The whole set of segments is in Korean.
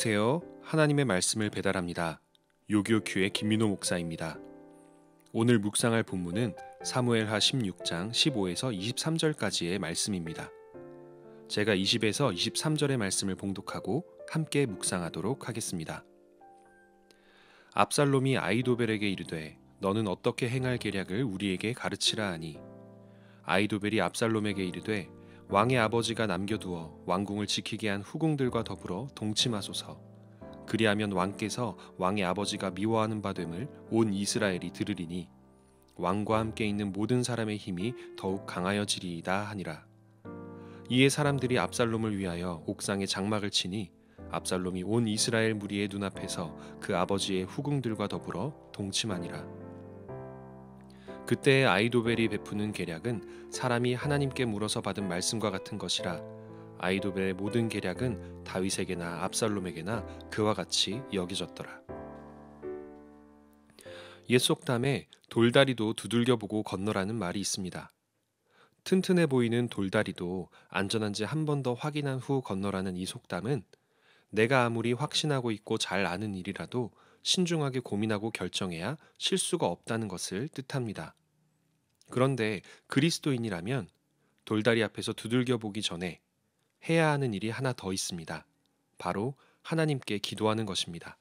안녕하세요. 하나님의 말씀을 배달합니다. 요교큐의 김민호 목사입니다. 오늘 묵상할 본문은 사무엘하 16장 15에서 23절까지의 말씀입니다. 제가 20에서 23절의 말씀을 봉독하고 함께 묵상하도록 하겠습니다. 압살롬이 아히도벨에게 이르되 너는 어떻게 행할 계략을 우리에게 가르치라 하니 아히도벨이 압살롬에게 이르되 왕의 아버지가 남겨두어 왕궁을 지키게 한 후궁들과 더불어 동침하소서. 그리하면 왕께서 왕의 아버지가 미워하는 바 됨을 온 이스라엘이 들으리니 왕과 함께 있는 모든 사람의 힘이 더욱 강하여지리이다 하니라. 이에 사람들이 압살롬을 위하여 옥상에 장막을 치니 압살롬이 온 이스라엘 무리의 눈앞에서 그 아버지의 후궁들과 더불어 동침하니라. 그때의 아히도벨이 베푸는 계략은 사람이 하나님께 물어서 받은 말씀과 같은 것이라 아히도벨의 모든 계략은 다윗에게나 압살롬에게나 그와 같이 여겨졌더라. 옛 속담에 돌다리도 두들겨 보고 건너라는 말이 있습니다. 튼튼해 보이는 돌다리도 안전한지 한 번 더 확인한 후 건너라는 이 속담은 내가 아무리 확신하고 있고 잘 아는 일이라도 신중하게 고민하고 결정해야 실수가 없다는 것을 뜻합니다. 그런데 그리스도인이라면 돌다리 앞에서 두들겨 보기 전에 해야 하는 일이 하나 더 있습니다. 바로 하나님께 기도하는 것입니다.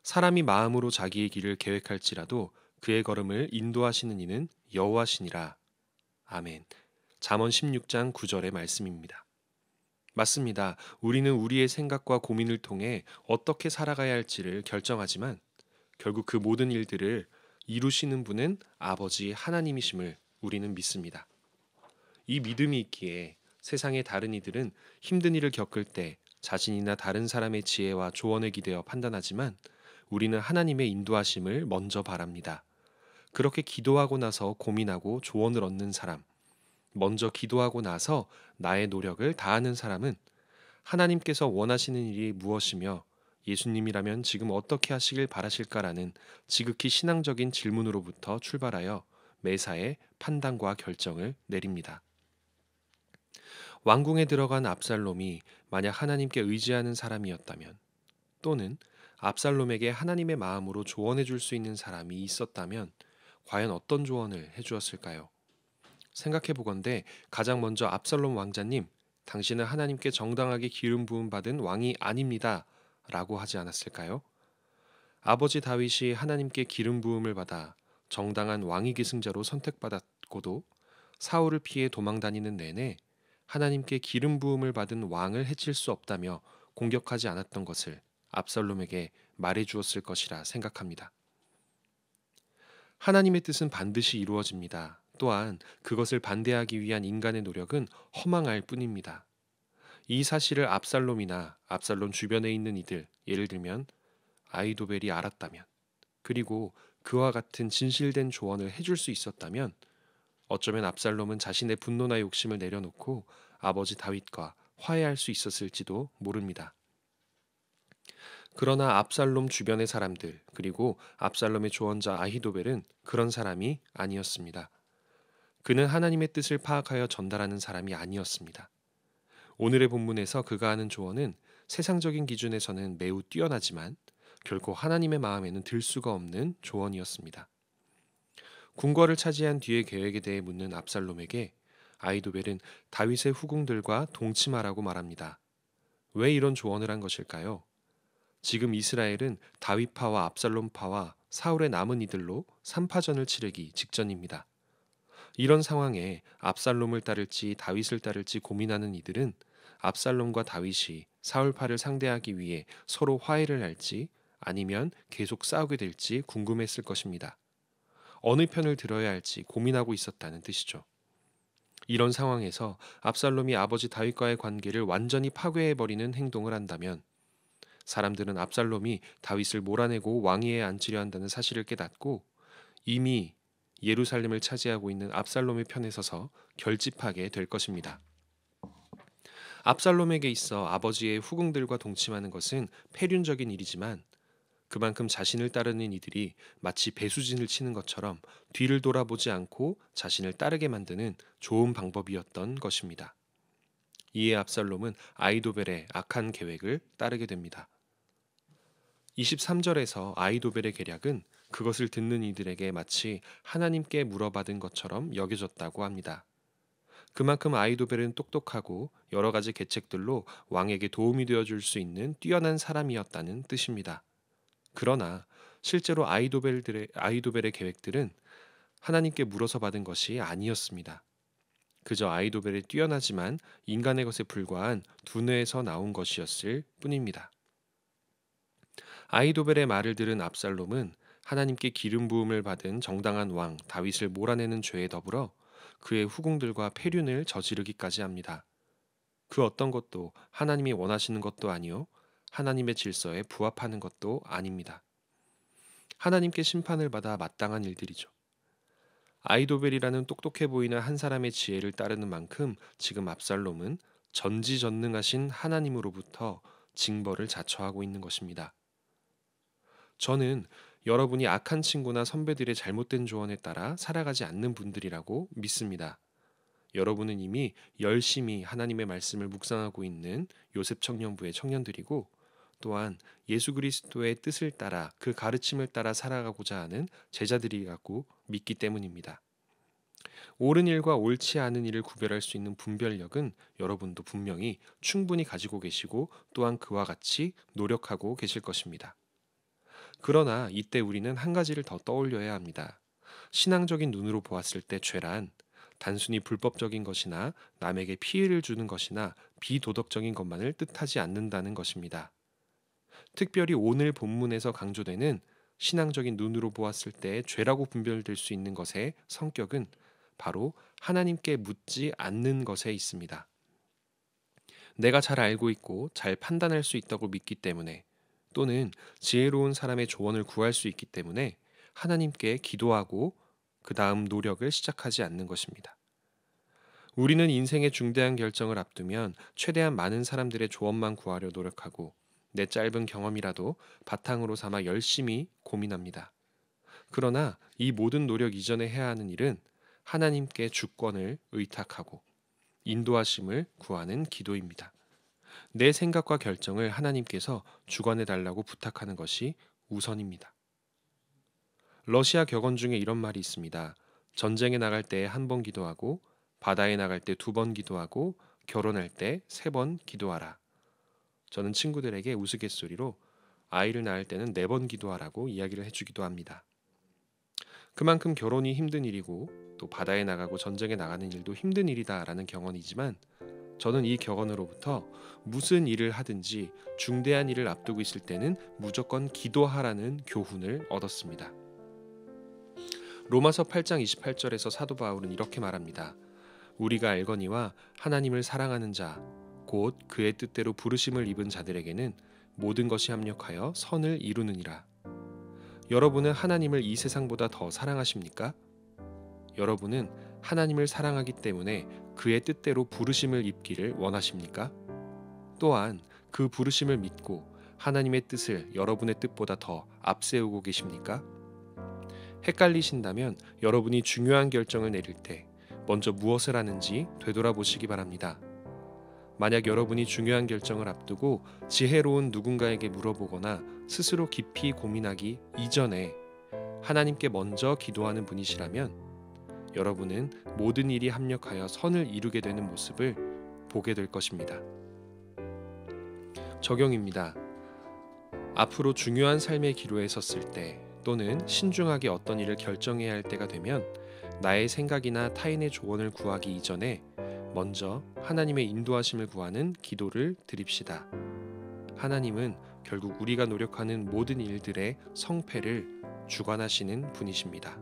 사람이 마음으로 자기의 길을 계획할지라도 그의 걸음을 인도하시는 이는 여호와시니라. 아멘. 잠언 16장 9절의 말씀입니다. 맞습니다. 우리는 우리의 생각과 고민을 통해 어떻게 살아가야 할지를 결정하지만 결국 그 모든 일들을 이루시는 분은 아버지 하나님이심을 우리는 믿습니다. 이 믿음이 있기에 세상의 다른 이들은 힘든 일을 겪을 때 자신이나 다른 사람의 지혜와 조언에 기대어 판단하지만 우리는 하나님의 인도하심을 먼저 바랍니다. 그렇게 기도하고 나서 고민하고 조언을 얻는 사람, 먼저 기도하고 나서 나의 노력을 다하는 사람은 하나님께서 원하시는 일이 무엇이며 예수님이라면 지금 어떻게 하시길 바라실까라는 지극히 신앙적인 질문으로부터 출발하여 매사에 판단과 결정을 내립니다. 왕궁에 들어간 압살롬이 만약 하나님께 의지하는 사람이었다면 또는 압살롬에게 하나님의 마음으로 조언해 줄 수 있는 사람이 있었다면 과연 어떤 조언을 해 주었을까요? 생각해 보건대 가장 먼저 압살롬 왕자님, 당신은 하나님께 정당하게 기름 부음 받은 왕이 아닙니다. 라고 하지 않았을까요? 아버지 다윗이 하나님께 기름 부음을 받아 정당한 왕위 계승자로 선택받았고도 사울을 피해 도망 다니는 내내 하나님께 기름 부음을 받은 왕을 해칠 수 없다며 공격하지 않았던 것을 압살롬에게 말해 주었을 것이라 생각합니다. 하나님의 뜻은 반드시 이루어집니다. 또한 그것을 반대하기 위한 인간의 노력은 허망할 뿐입니다. 이 사실을 압살롬이나 압살롬 주변에 있는 이들, 예를 들면 아히도벨이 알았다면, 그리고 그와 같은 진실된 조언을 해줄 수 있었다면 어쩌면 압살롬은 자신의 분노나 욕심을 내려놓고 아버지 다윗과 화해할 수 있었을지도 모릅니다. 그러나 압살롬 주변의 사람들, 그리고 압살롬의 조언자 아히도벨은 그런 사람이 아니었습니다. 그는 하나님의 뜻을 파악하여 전달하는 사람이 아니었습니다. 오늘의 본문에서 그가 하는 조언은 세상적인 기준에서는 매우 뛰어나지만 결코 하나님의 마음에는 들 수가 없는 조언이었습니다. 궁궐을 차지한 뒤의 계획에 대해 묻는 압살롬에게 아히도벨은 다윗의 후궁들과 동침하라고 말합니다. 왜 이런 조언을 한 것일까요? 지금 이스라엘은 다윗파와 압살롬파와 사울의 남은 이들로 3파전을 치르기 직전입니다. 이런 상황에 압살롬을 따를지 다윗을 따를지 고민하는 이들은 압살롬과 다윗이 사울파를 상대하기 위해 서로 화해를 할지 아니면 계속 싸우게 될지 궁금했을 것입니다. 어느 편을 들어야 할지 고민하고 있었다는 뜻이죠. 이런 상황에서 압살롬이 아버지 다윗과의 관계를 완전히 파괴해버리는 행동을 한다면 사람들은 압살롬이 다윗을 몰아내고 왕위에 앉히려 한다는 사실을 깨닫고 이미 예루살렘을 차지하고 있는 압살롬의 편에 서서 결집하게 될 것입니다. 압살롬에게 있어 아버지의 후궁들과 동침하는 것은 폐륜적인 일이지만 그만큼 자신을 따르는 이들이 마치 배수진을 치는 것처럼 뒤를 돌아보지 않고 자신을 따르게 만드는 좋은 방법이었던 것입니다. 이에 압살롬은 아히도벨의 악한 계획을 따르게 됩니다. 23절에서 아히도벨의 계략은 그것을 듣는 이들에게 마치 하나님께 물어받은 것처럼 여겨졌다고 합니다. 그만큼 아히도벨은 똑똑하고 여러 가지 계책들로 왕에게 도움이 되어줄 수 있는 뛰어난 사람이었다는 뜻입니다. 그러나 실제로 아히도벨의 계획들은 하나님께 물어서 받은 것이 아니었습니다. 그저 아히도벨의 뛰어나지만 인간의 것에 불과한 두뇌에서 나온 것이었을 뿐입니다. 아히도벨의 말을 들은 압살롬은 하나님께 기름 부음을 받은 정당한 왕 다윗을 몰아내는 죄에 더불어 그의 후궁들과 패륜을 저지르기까지 합니다. 그 어떤 것도 하나님이 원하시는 것도 아니요 하나님의 질서에 부합하는 것도 아닙니다. 하나님께 심판을 받아 마땅한 일들이죠. 아히도벨이라는 똑똑해 보이는 한 사람의 지혜를 따르는 만큼 지금 압살롬은 전지전능하신 하나님으로부터 징벌을 자처하고 있는 것입니다. 저는 여러분이 악한 친구나 선배들의 잘못된 조언에 따라 살아가지 않는 분들이라고 믿습니다. 여러분은 이미 열심히 하나님의 말씀을 묵상하고 있는 요셉 청년부의 청년들이고 또한 예수 그리스도의 뜻을 따라 그 가르침을 따라 살아가고자 하는 제자들이라고 믿기 때문입니다. 옳은 일과 옳지 않은 일을 구별할 수 있는 분별력은 여러분도 분명히 충분히 가지고 계시고 또한 그와 같이 노력하고 계실 것입니다. 그러나 이때 우리는 한 가지를 더 떠올려야 합니다. 신앙적인 눈으로 보았을 때 죄란 단순히 불법적인 것이나 남에게 피해를 주는 것이나 비도덕적인 것만을 뜻하지 않는다는 것입니다. 특별히 오늘 본문에서 강조되는 신앙적인 눈으로 보았을 때 죄라고 분별될 수 있는 것의 성격은 바로 하나님께 묻지 않는 것에 있습니다. 내가 잘 알고 있고 잘 판단할 수 있다고 믿기 때문에 또는 지혜로운 사람의 조언을 구할 수 있기 때문에 하나님께 기도하고 그 다음 노력을 시작하지 않는 것입니다. 우리는 인생의 중대한 결정을 앞두면 최대한 많은 사람들의 조언만 구하려 노력하고 내 짧은 경험이라도 바탕으로 삼아 열심히 고민합니다. 그러나 이 모든 노력 이전에 해야 하는 일은 하나님께 주권을 의탁하고 인도하심을 구하는 기도입니다. 내 생각과 결정을 하나님께서 주관해 달라고 부탁하는 것이 우선입니다. 러시아 격언 중에 이런 말이 있습니다. 전쟁에 나갈 때 한 번 기도하고 바다에 나갈 때 2번 기도하고 결혼할 때 3번 기도하라. 저는 친구들에게 우스갯소리로 아이를 낳을 때는 4번 기도하라고 이야기를 해주기도 합니다. 그만큼 결혼이 힘든 일이고 또 바다에 나가고 전쟁에 나가는 일도 힘든 일이다라는 격언이지만 저는 이 격언으로부터 무슨 일을 하든지 중대한 일을 앞두고 있을 때는 무조건 기도하라는 교훈을 얻었습니다. 로마서 8장 28절에서 사도 바울은 이렇게 말합니다. 우리가 알거니와 하나님을 사랑하는 자, 곧 그의 뜻대로 부르심을 입은 자들에게는 모든 것이 합력하여 선을 이루느니라. 여러분은 하나님을 이 세상보다 더 사랑하십니까? 여러분은 하나님을 사랑하기 때문에 그의 뜻대로 부르심을 입기를 원하십니까? 또한 그 부르심을 믿고 하나님의 뜻을 여러분의 뜻보다 더 앞세우고 계십니까? 헷갈리신다면 여러분이 중요한 결정을 내릴 때 먼저 무엇을 하는지 되돌아보시기 바랍니다. 만약 여러분이 중요한 결정을 앞두고 지혜로운 누군가에게 물어보거나 스스로 깊이 고민하기 이전에 하나님께 먼저 기도하는 분이시라면 여러분은 모든 일이 합력하여 선을 이루게 되는 모습을 보게 될 것입니다. 적용입니다. 앞으로 중요한 삶의 기로에 섰을 때 또는 신중하게 어떤 일을 결정해야 할 때가 되면 나의 생각이나 타인의 조언을 구하기 이전에 먼저 하나님의 인도하심을 구하는 기도를 드립시다. 하나님은 결국 우리가 노력하는 모든 일들의 성패를 주관하시는 분이십니다.